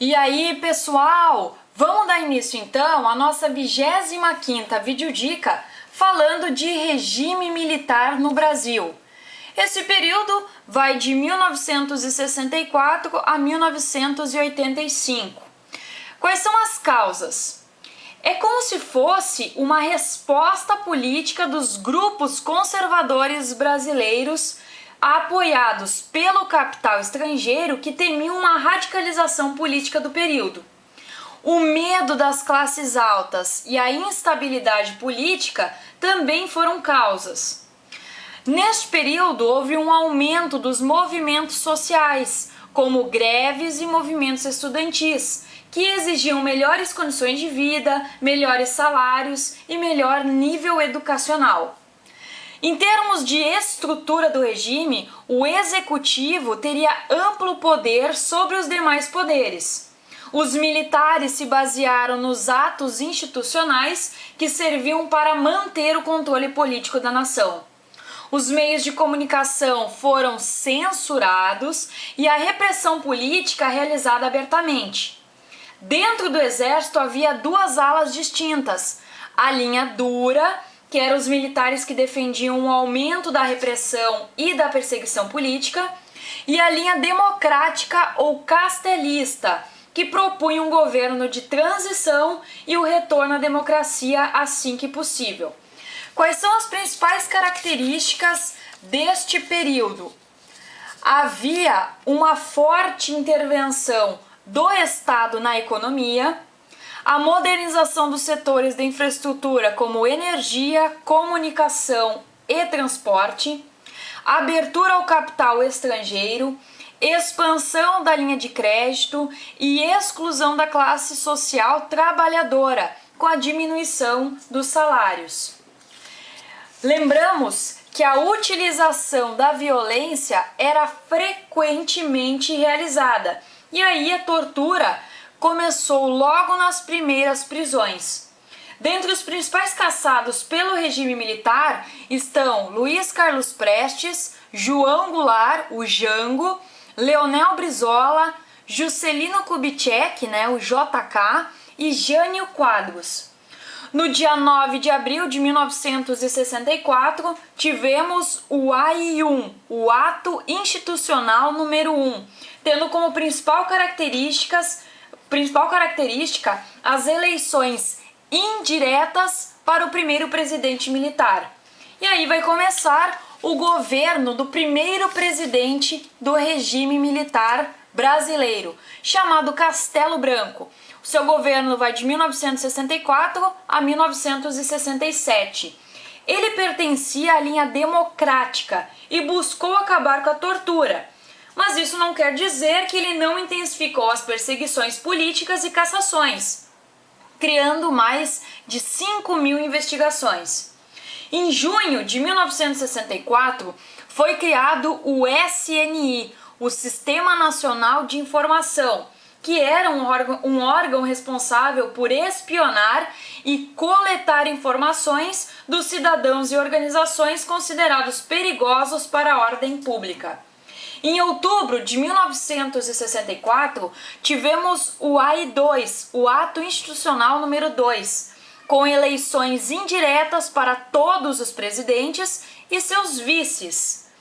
E aí, pessoal, vamos dar início então à nossa 25ª videodica falando de regime militar no Brasil. Esse período vai de 1964 a 1985. Quais são as causas? É como se fosse uma resposta política dos grupos conservadores brasileiros apoiados pelo capital estrangeiro que temiam uma radicalização política do período. O medo das classes altas e a instabilidade política também foram causas. Neste período, houve um aumento dos movimentos sociais, como greves e movimentos estudantis, que exigiam melhores condições de vida, melhores salários e melhor nível educacional. Em termos de estrutura do regime, o executivo teria amplo poder sobre os demais poderes. Os militares se basearam nos atos institucionais que serviam para manter o controle político da nação. Os meios de comunicação foram censurados e a repressão política realizada abertamente. Dentro do exército havia duas alas distintas: a linha dura, que eram os militares que defendiam o aumento da repressão e da perseguição política, e a linha democrática ou castelista, que propunha um governo de transição e o retorno à democracia assim que possível. Quais são as principais características deste período? Havia uma forte intervenção do Estado na economia, a modernização dos setores da infraestrutura como energia, comunicação e transporte, abertura ao capital estrangeiro, expansão da linha de crédito e exclusão da classe social trabalhadora com a diminuição dos salários. Lembramos que a utilização da violência era frequentemente realizada, e aí a tortura começou logo nas primeiras prisões. Dentre os principais caçados pelo regime militar estão Luiz Carlos Prestes, João Goulart, o Jango, Leonel Brizola, Juscelino Kubitschek, o JK, e Jânio Quadros. No dia 9 de abril de 1964, tivemos o AI-1, o Ato Institucional número 1, tendo como principal característica as eleições indiretas para o primeiro presidente militar. E aí vai começar o governo do primeiro presidente do regime militar brasileiro, chamado Castelo Branco. O seu governo vai de 1964 a 1967. Ele pertencia à linha democrática e buscou acabar com a tortura. Mas isso não quer dizer que ele não intensificou as perseguições políticas e cassações, criando mais de 5.000 investigações. Em junho de 1964, foi criado o SNI, o Sistema Nacional de Informação, que era um órgão responsável por espionar e coletar informações dos cidadãos e organizações considerados perigosos para a ordem pública. Em outubro de 1964, tivemos o AI-2, o Ato Institucional número 2, com eleições indiretas para todos os presidentes e seus vices.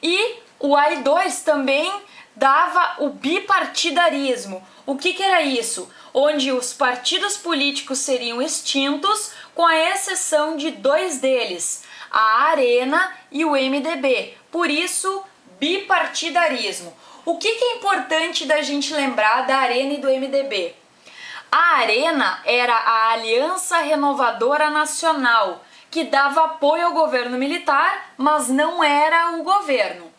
E o AI-2 também dava o bipartidarismo. O que era isso? Onde os partidos políticos seriam extintos, com a exceção de dois deles, a Arena e o MDB. Por isso, bipartidarismo. O que é importante da gente lembrar da Arena e do MDB? A Arena era a Aliança Renovadora Nacional, que dava apoio ao governo militar, mas não era o governo.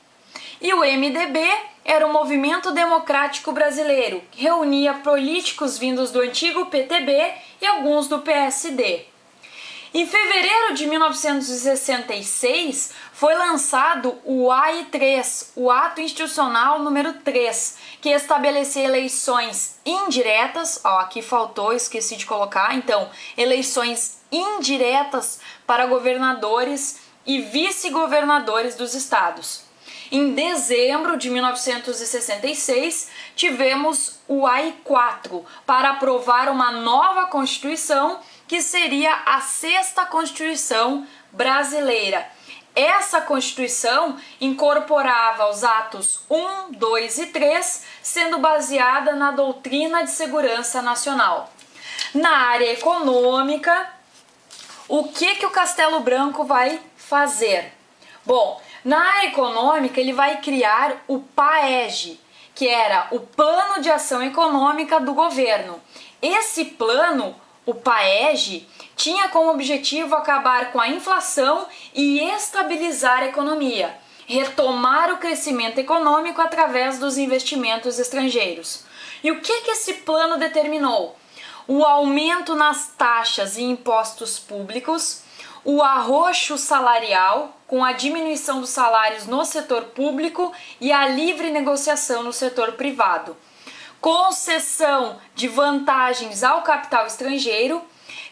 E o MDB era o Movimento Democrático Brasileiro, que reunia políticos vindos do antigo PTB e alguns do PSD. Em fevereiro de 1966, foi lançado o AI-3, o Ato Institucional número 3, que estabelecia eleições indiretas, aqui faltou, esqueci de colocar, então, eleições indiretas para governadores e vice-governadores dos estados. Em dezembro de 1966, tivemos o AI-4 para aprovar uma nova Constituição, que seria a sexta Constituição brasileira. Essa Constituição incorporava os atos 1, 2 e 3, sendo baseada na doutrina de segurança nacional. Na área econômica, o que o Castelo Branco vai fazer? Bom, na área econômica ele vai criar o PAEG, que era o Plano de Ação Econômica do governo. Esse plano, o PAEG, tinha como objetivo acabar com a inflação e estabilizar a economia, retomar o crescimento econômico através dos investimentos estrangeiros. E o que esse plano determinou? O aumento nas taxas e impostos públicos, o arroxo salarial, com a diminuição dos salários no setor público e a livre negociação no setor privado, concessão de vantagens ao capital estrangeiro,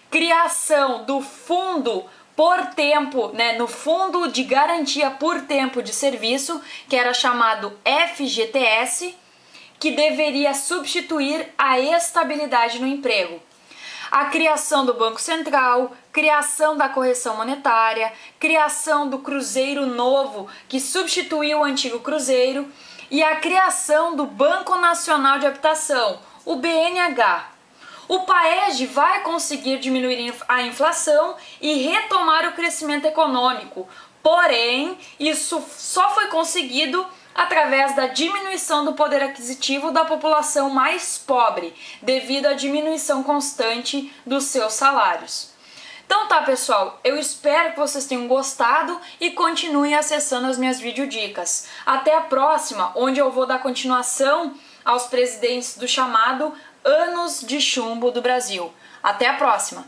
criação do fundo por tempo, no Fundo de Garantia por Tempo de Serviço, que era chamado FGTS, que deveria substituir a estabilidade no emprego. A criação do Banco Central, criação da correção monetária, criação do Cruzeiro Novo, que substituiu o antigo Cruzeiro, e a criação do Banco Nacional de Habitação, o BNH. O PAEG vai conseguir diminuir a inflação e retomar o crescimento econômico, porém, isso só foi conseguido através da diminuição do poder aquisitivo da população mais pobre, devido à diminuição constante dos seus salários. Então tá, pessoal, eu espero que vocês tenham gostado e continuem acessando as minhas videodicas. Até a próxima, onde eu vou dar continuação aos presidentes do chamado Anos de Chumbo do Brasil. Até a próxima!